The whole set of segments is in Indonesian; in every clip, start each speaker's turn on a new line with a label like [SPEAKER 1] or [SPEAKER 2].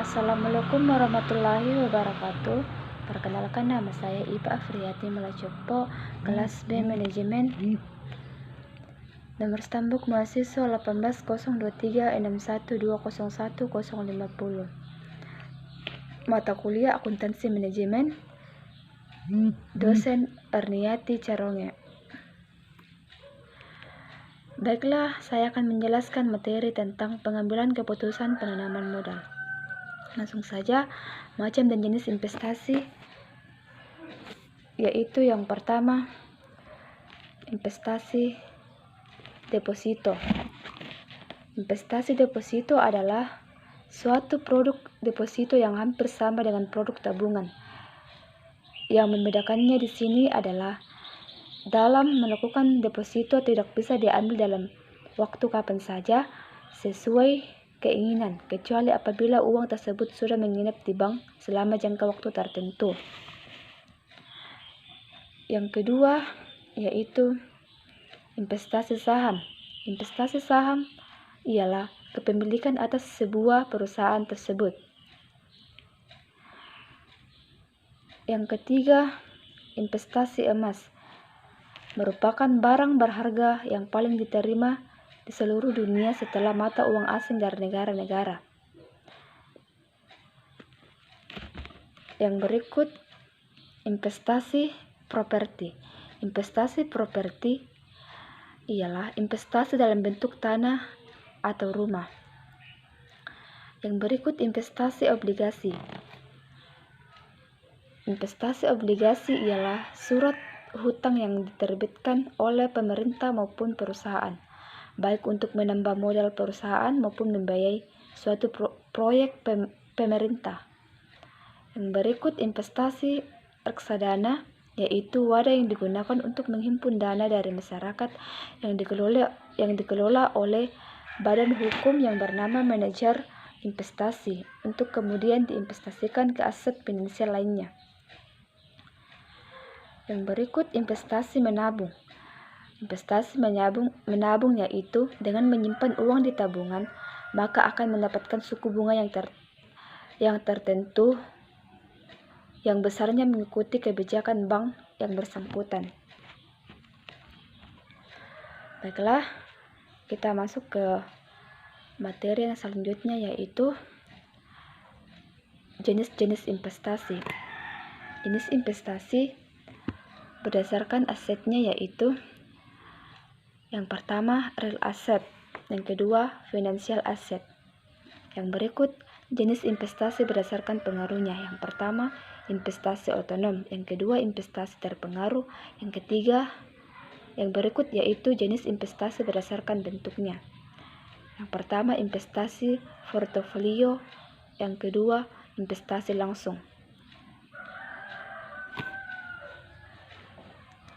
[SPEAKER 1] Assalamualaikum warahmatullahi wabarakatuh. Perkenalkan, nama saya Iba Afriyati Malacopo, kelas B Manajemen. Nomor stambuk mahasiswa 18.023.61.201.050. Mata kuliah Akuntansi Manajemen. Dosen Erniati Caronge. Baiklah, saya akan menjelaskan materi tentang pengambilan keputusan penanaman modal. Langsung saja, macam dan jenis investasi, yaitu yang pertama, investasi deposito. Investasi deposito adalah suatu produk deposito yang hampir sama dengan produk tabungan. Yang membedakannya di sini adalah dalam melakukan deposito tidak bisa diambil dalam waktu kapan saja sesuai keinginan, kecuali apabila uang tersebut sudah menginap di bank selama jangka waktu tertentu. Yang kedua, yaitu investasi saham. Investasi saham ialah kepemilikan atas sebuah perusahaan tersebut. Yang ketiga, investasi emas merupakan barang berharga yang paling diterima di seluruh dunia setelah mata uang asing dari negara-negara. Yang berikut, investasi properti. Investasi properti ialah investasi dalam bentuk tanah atau rumah. Yang berikut, investasi obligasi. Investasi obligasi ialah surat hutang yang diterbitkan oleh pemerintah maupun perusahaan, baik untuk menambah modal perusahaan maupun membiayai suatu proyek pemerintah. Yang berikut, investasi reksadana, yaitu wadah yang digunakan untuk menghimpun dana dari masyarakat yang dikelola oleh badan hukum yang bernama manajer investasi untuk kemudian diinvestasikan ke aset finansial lainnya. Yang berikut, investasi menabung. Investasi menabung yaitu dengan menyimpan uang di tabungan, maka akan mendapatkan suku bunga yang tertentu yang besarnya mengikuti kebijakan bank yang bersangkutan. Baiklah, kita masuk ke materi yang selanjutnya, yaitu jenis-jenis investasi. Jenis investasi berdasarkan asetnya, yaitu yang pertama real asset, yang kedua financial asset. Yang berikut jenis investasi berdasarkan pengaruhnya. Yang pertama, investasi otonom, yang kedua investasi terpengaruh, yang ketiga yang berikut yaitu jenis investasi berdasarkan bentuknya. Yang pertama, investasi portofolio, yang kedua investasi langsung.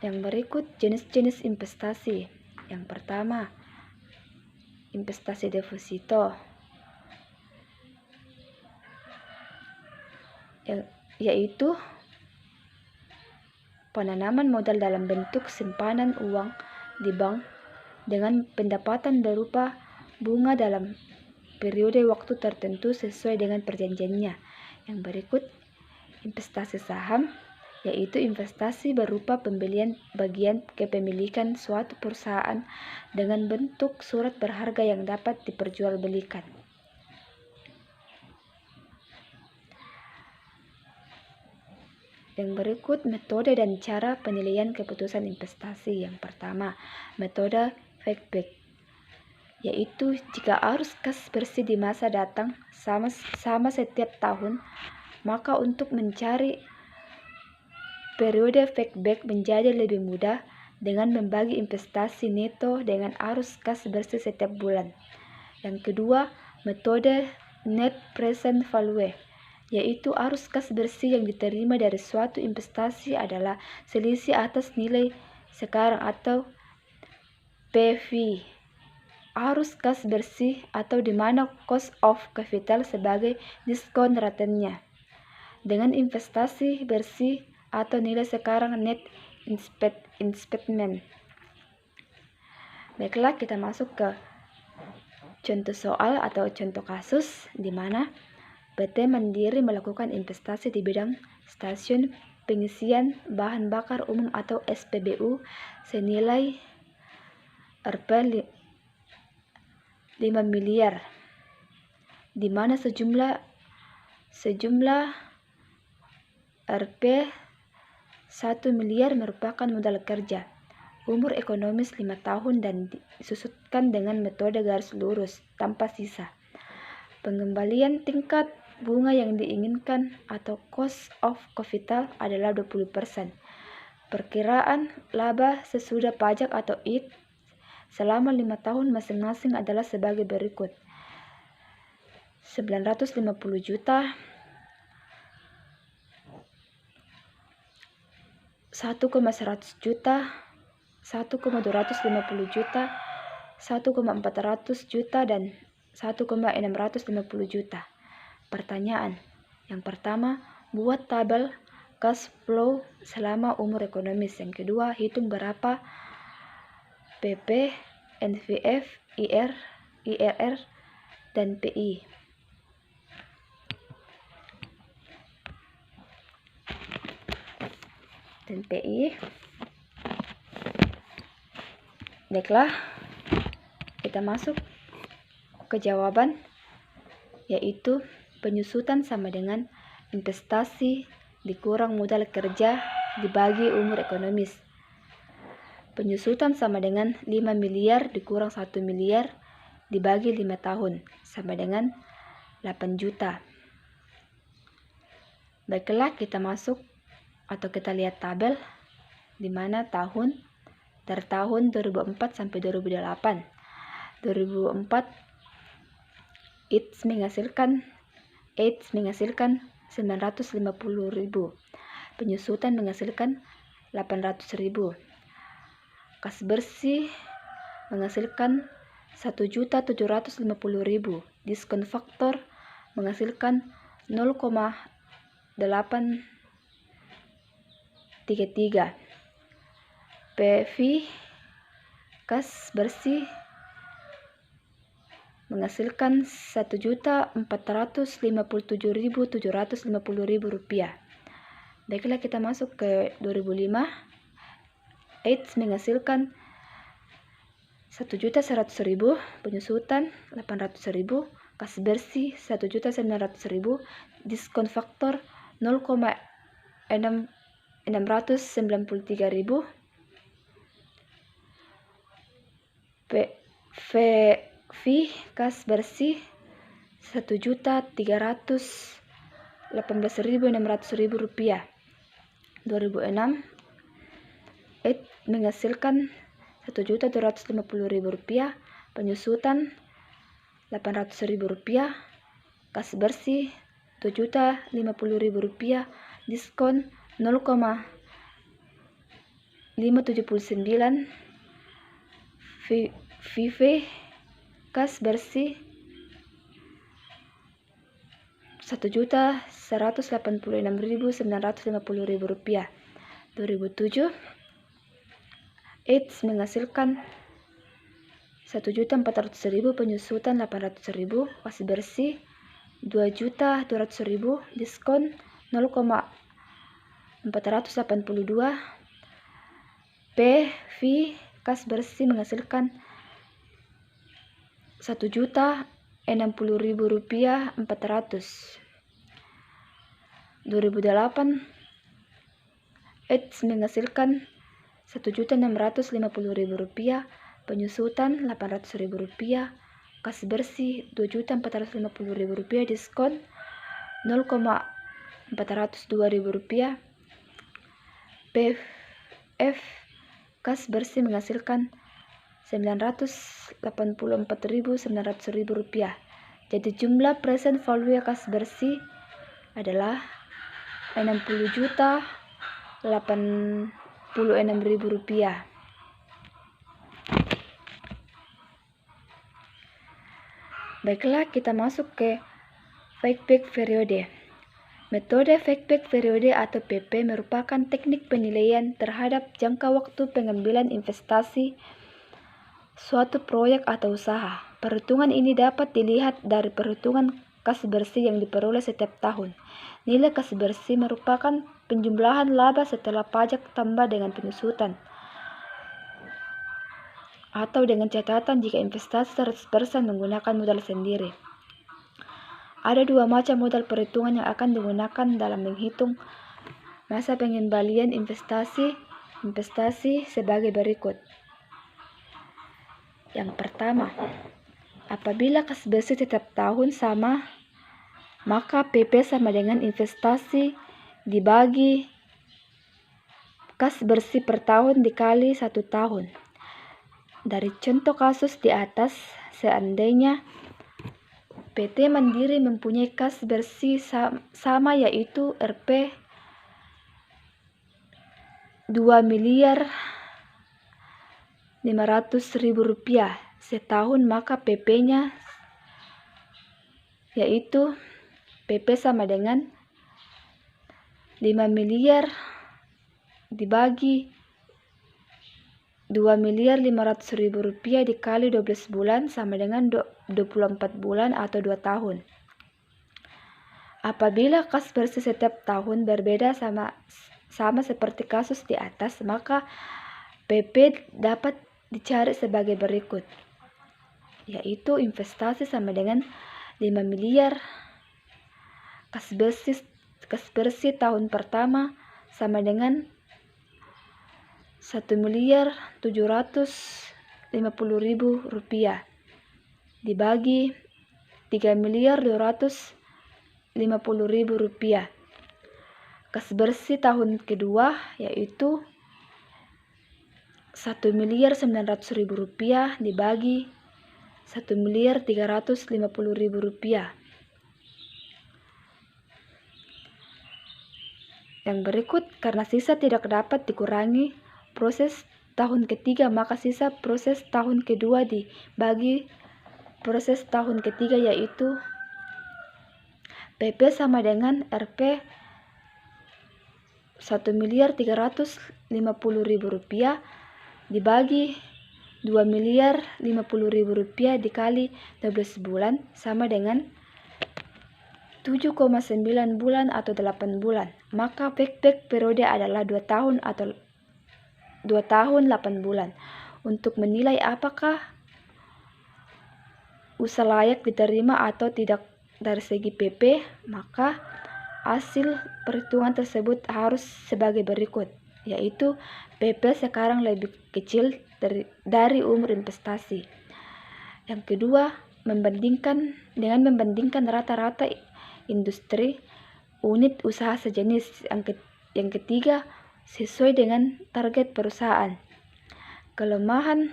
[SPEAKER 1] Yang berikut jenis-jenis investasi. Yang pertama, investasi deposito, yaitu penanaman modal dalam bentuk simpanan uang di bank dengan pendapatan berupa bunga dalam periode waktu tertentu sesuai dengan perjanjiannya. Yang berikut, investasi saham, yaitu investasi berupa pembelian bagian kepemilikan suatu perusahaan dengan bentuk surat berharga yang dapat diperjualbelikan. Yang berikut, metode dan cara penilaian keputusan investasi. Yang pertama, metode feedback, yaitu jika arus kas bersih di masa datang sama setiap tahun, maka untuk mencari periode feedback menjadi lebih mudah dengan membagi investasi neto dengan arus kas bersih setiap bulan. Yang kedua, metode net present value, yaitu arus kas bersih yang diterima dari suatu investasi adalah selisih atas nilai sekarang atau PV. Arus kas bersih atau di mana cost of capital sebagai diskon ratenya. Dengan investasi bersih atau nilai sekarang net investment. Baiklah, kita masuk ke contoh soal atau contoh kasus di mana PT Mandiri melakukan investasi di bidang stasiun pengisian bahan bakar umum atau SPBU senilai Rp 5 miliar, di mana sejumlah Rp 1 miliar merupakan modal kerja. Umur ekonomis 5 tahun dan disusutkan dengan metode garis lurus tanpa sisa. Pengembalian tingkat bunga yang diinginkan atau cost of capital adalah 20%. Perkiraan laba sesudah pajak atau IT selama 5 tahun masing-masing adalah sebagai berikut. 950 juta, 1,100 juta, 1,250 juta, 1,400 juta, dan 1,650 juta. Pertanyaan yang pertama, buat tabel cash flow selama umur ekonomis. Yang kedua, hitung berapa PP, NVF, IRR, dan PI. Baiklah, kita masuk ke jawaban, yaitu penyusutan sama dengan investasi dikurang modal kerja dibagi umur ekonomis. Penyusutan sama dengan 5 miliar dikurang 1 miliar dibagi 5 tahun, sama dengan 8 juta. Baiklah, kita masuk atau kita lihat tabel di mana dari tahun 2004 sampai 2008. 2004 AIDS menghasilkan 950.000, penyusutan menghasilkan 800.000, kas bersih menghasilkan 1.750.000, diskon faktor menghasilkan 0,833, PV kas bersih menghasilkan 1.457.750.000 rupiah. Baiklah, kita masuk ke 2005. AIDS menghasilkan 1.100.000, penyusutan 800.000, kas bersih 1.900.000, diskon faktor 0,693.000, PV kas bersih 1.318.600.000 rupiah. 2006 AIDS menghasilkan 1.250.000 rupiah, penyusutan 800.000 rupiah, kas bersih 2.050.000 rupiah, diskon 0,579, VV kas bersih 1.186.950.000 rupiah. 2007 AIDS menghasilkan 1.400.000, penyusutan 800.000, kas bersih 2.200.000, diskon 0,482, PV kas bersih menghasilkan 1.060.000 rupiah 400. 2008 AIDS menghasilkan 1.650.000 rupiah, penyusutan 800.000 rupiah, kas bersih 2.450.000 rupiah, diskon 0,402.000 rupiah, PF kas bersih menghasilkan 984.900.000 rupiah. Jadi jumlah present value kas bersih adalah 60.086.000 rupiah. Baiklah, kita masuk ke payback periode. Metode payback periode atau PP merupakan teknik penilaian terhadap jangka waktu pengambilan investasi suatu proyek atau usaha. Perhitungan ini dapat dilihat dari perhitungan kas bersih yang diperoleh setiap tahun. Nilai kas bersih merupakan penjumlahan laba setelah pajak tambah dengan penyusutan atau dengan catatan jika investasi 100% menggunakan modal sendiri. Ada dua macam modal perhitungan yang akan digunakan dalam menghitung masa pengembalian investasi sebagai berikut. Yang pertama, apabila kas bersih setiap tahun sama, maka PP sama dengan investasi dibagi kas bersih per tahun dikali 1 tahun. Dari contoh kasus di atas, seandainya PT Mandiri mempunyai kas bersih sama yaitu Rp 2.500.000 setahun, maka PP-nya yaitu PP sama dengan 5 miliar dibagi 2.500.000 dikali 12 bulan sama dengan 24 bulan atau 2 tahun. Apabila kas bersih setiap tahun berbeda sama seperti kasus di atas, maka PP dapat dicari sebagai berikut, yaitu investasi sama dengan 5 miliar, kas bersih tahun pertama sama dengan 1.750.000 rupiah dibagi 3.250.000 rupiah. Kas bersih tahun kedua yaitu 1.900.000 rupiah dibagi 1.350.000 rupiah. Yang berikut, karena sisa tidak dapat dikurangi proses tahun ketiga, maka sisa proses tahun kedua dibagi proses tahun ketiga yaitu PP sama dengan Rp 1.350.000 rupiah dibagi 2.050.000 rupiah dikali 12 bulan sama dengan 7,9 bulan atau 8 bulan. Maka payback periode adalah 2 tahun atau 2 tahun 8 bulan. Untuk menilai apakah usaha layak diterima atau tidak dari segi PP, maka hasil perhitungan tersebut harus sebagai berikut, yaitu PP sekarang lebih kecil dari umur investasi. Yang kedua, membandingkan rata-rata industri unit usaha sejenis. Yang ketiga, sesuai dengan target perusahaan. Kelemahan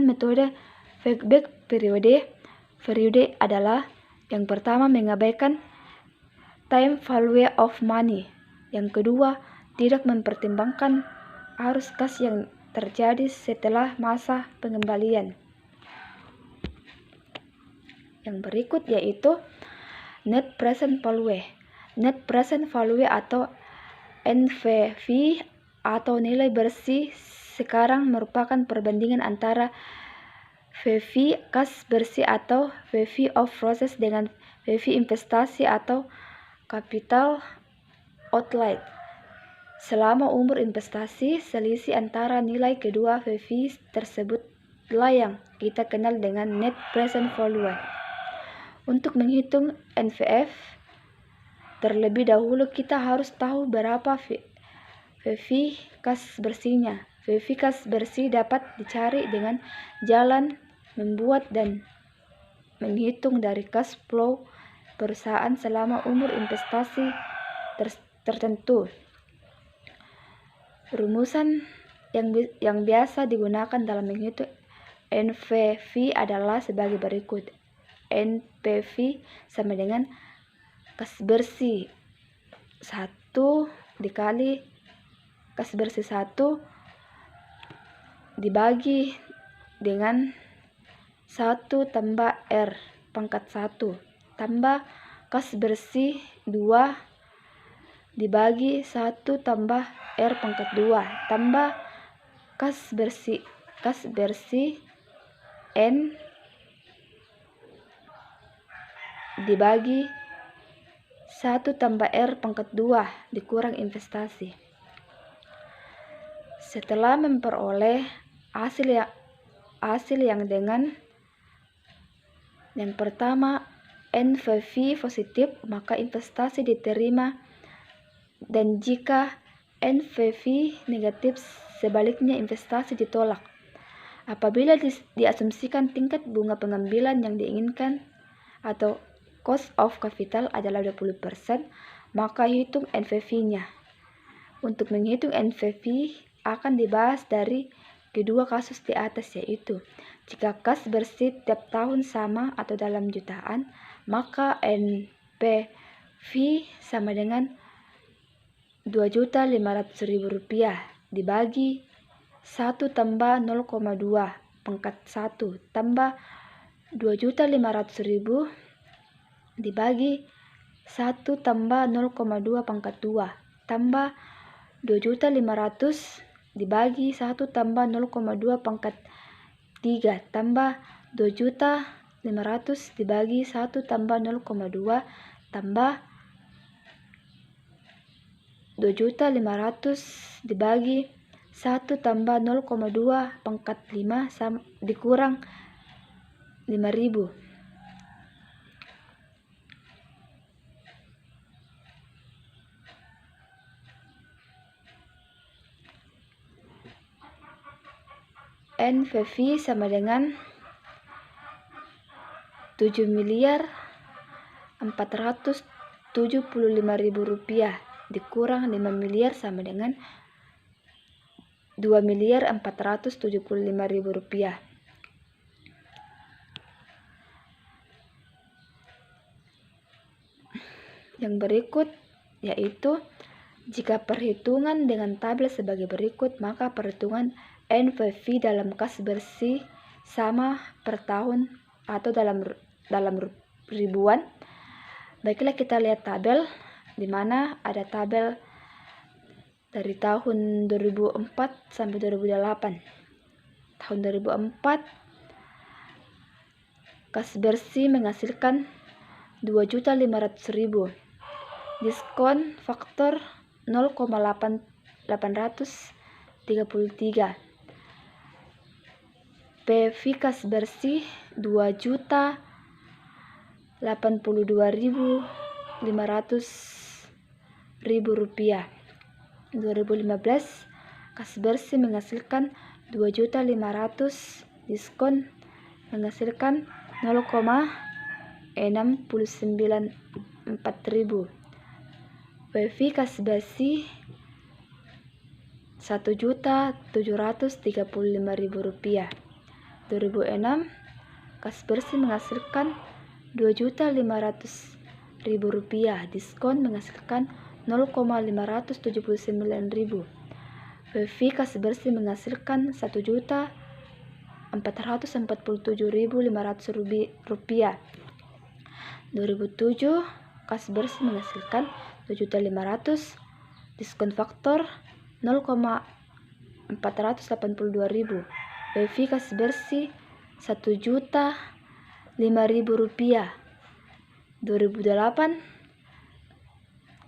[SPEAKER 1] metode payback periode adalah yang pertama, mengabaikan time value of money. Yang kedua, tidak mempertimbangkan arus kas yang terjadi setelah masa pengembalian. Yang berikut yaitu net present value. Net present value atau NPV atau nilai bersih sekarang merupakan perbandingan antara VV kas bersih atau VV of process dengan VV investasi atau capital outlay. Selama umur investasi, selisih antara nilai kedua VV tersebutlah yang kita kenal dengan net present value. Untuk menghitung NPV, terlebih dahulu kita harus tahu berapa VV kas bersihnya. VV kas bersih dapat dicari dengan jalan membuat dan menghitung dari cash flow perusahaan selama umur investasi tertentu. Rumusan yang biasa digunakan dalam menghitung NPV adalah sebagai berikut. NPV sama dengan kas bersih 1 dikali kas bersih 1 dibagi dengan 1 tambah R pangkat 1 tambah kas bersih 2 dibagi 1 tambah R pangkat 2 tambah kas bersih N dibagi 1 tambah R pangkat 2 dikurang investasi. Setelah memperoleh hasil yang dengan yang pertama NPV positif, maka investasi diterima, dan jika NPV negatif, sebaliknya investasi ditolak. Apabila diasumsikan tingkat bunga pengambilan yang diinginkan atau cost of capital adalah 20%, maka hitung NPV-nya. Untuk menghitung NPV akan dibahas dari kedua kasus di atas, yaitu jika kas bersih tiap tahun sama atau dalam jutaan, maka NPV sama dengan Rp2.500.000 dibagi 1 tambah 0,2 pangkat 1 tambah Rp2.500.000 dibagi 1 tambah 0,2 pangkat 2 tambah Rp2.500.000 dibagi 1 tambah 0,2 pangkat 3 tambah Rp2.500.000 dibagi 1 tambah 0,2 tambah Rp2.500.000 dibagi 1 tambah 0,2 pangkat 5 dikurang 5.000. NPV sama dengan Rp7.475.000 dikurang 5 miliar sama dengan Rp2.475.000. Yang berikut yaitu jika perhitungan dengan tabel sebagai berikut, maka perhitungan NPV dalam kas bersih sama per tahun atau dalam ribuan. Baiklah, kita lihat tabel, di mana ada tabel dari tahun 2004 sampai 2008. Tahun 2004 kas bersih menghasilkan Rp2.500.000. Diskon faktor 0,833. PV kas bersih Rp2.082.500.000. 2015 kas bersih menghasilkan Rp2.500.000, diskon menghasilkan 0,694.000. PV kas bersih Rp1.735.000. 2006 kas bersih menghasilkan Rp2.500.000, diskon menghasilkan 0,579.000. PV kas bersih menghasilkan Rp1.447.500. 2007 kas bersih menghasilkan Rp2.500.000, diskon faktor 0,482.000. PV kas bersih Rp1.005.000. 2008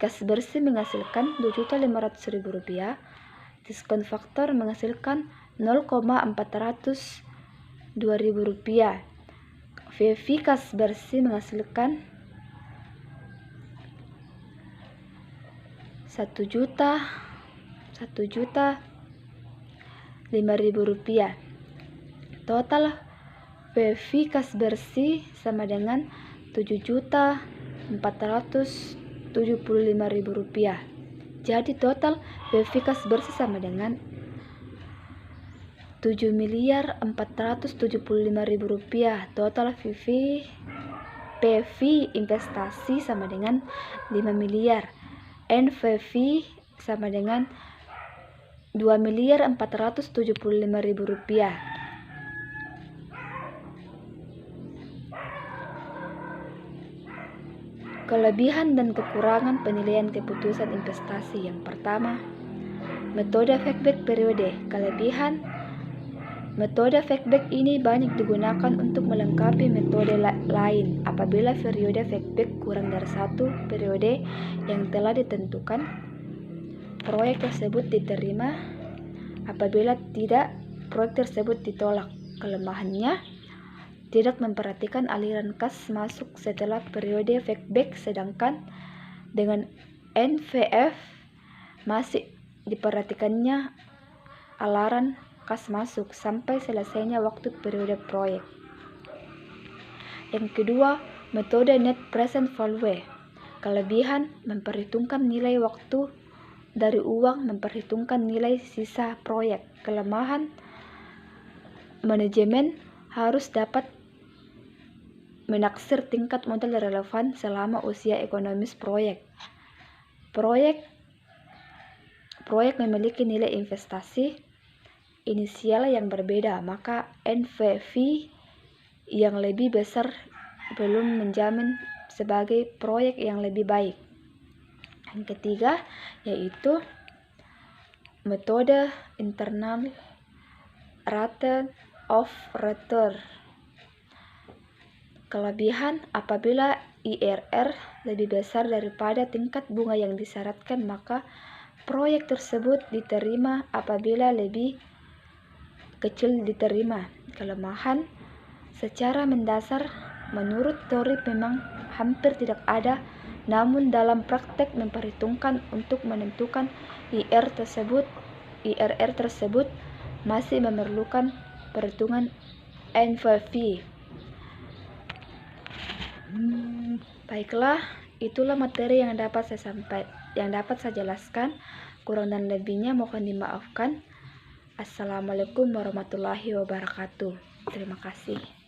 [SPEAKER 1] kas bersih menghasilkan Rp2.500.000, diskon faktor menghasilkan 0,402.000. PV kas bersih menghasilkan Rp1.005.000. Total PV kas bersih sama dengan Rp7.475.000. Jadi total PV kas bersih sama dengan Rp7.475.000. Total PV investasi sama dengan 5 miliar. NPV sama dengan Rp2.475.000. Kelebihan dan kekurangan penilaian keputusan investasi. Yang pertama, metode feedback periode. Kelebihan Metode feedback ini banyak digunakan untuk melengkapi metode lain apabila periode feedback kurang dari 1 periode yang telah ditentukan. Proyek tersebut diterima, apabila tidak, proyek tersebut ditolak. Kelemahannya, tidak memperhatikan aliran kas masuk setelah periode feedback, sedangkan dengan NVF masih diperhatikannya aliran kas masuk sampai selesainya waktu periode proyek. Yang kedua, metode net present value. Kelebihan, memperhitungkan nilai waktu dari uang, memperhitungkan nilai sisa proyek. Kelemahan, manajemen harus dapat menaksir tingkat modal relevan selama usia ekonomis proyek. Proyek memiliki nilai investasi inisial yang berbeda, maka NPV yang lebih besar belum menjamin sebagai proyek yang lebih baik. Yang ketiga yaitu metode internal rate of return. Kelebihan, apabila IRR lebih besar daripada tingkat bunga yang disyaratkan, maka proyek tersebut diterima. Apabila lebih kecil diterima. Kelemahan, secara mendasar menurut teori memang hampir tidak ada, namun dalam praktek memperhitungkan untuk menentukan IRR tersebut masih memerlukan perhitungan NPV. Baiklah, itulah materi yang dapat saya jelaskan. Kurang dan lebihnya mohon dimaafkan. Assalamualaikum warahmatullahi wabarakatuh. Terima kasih.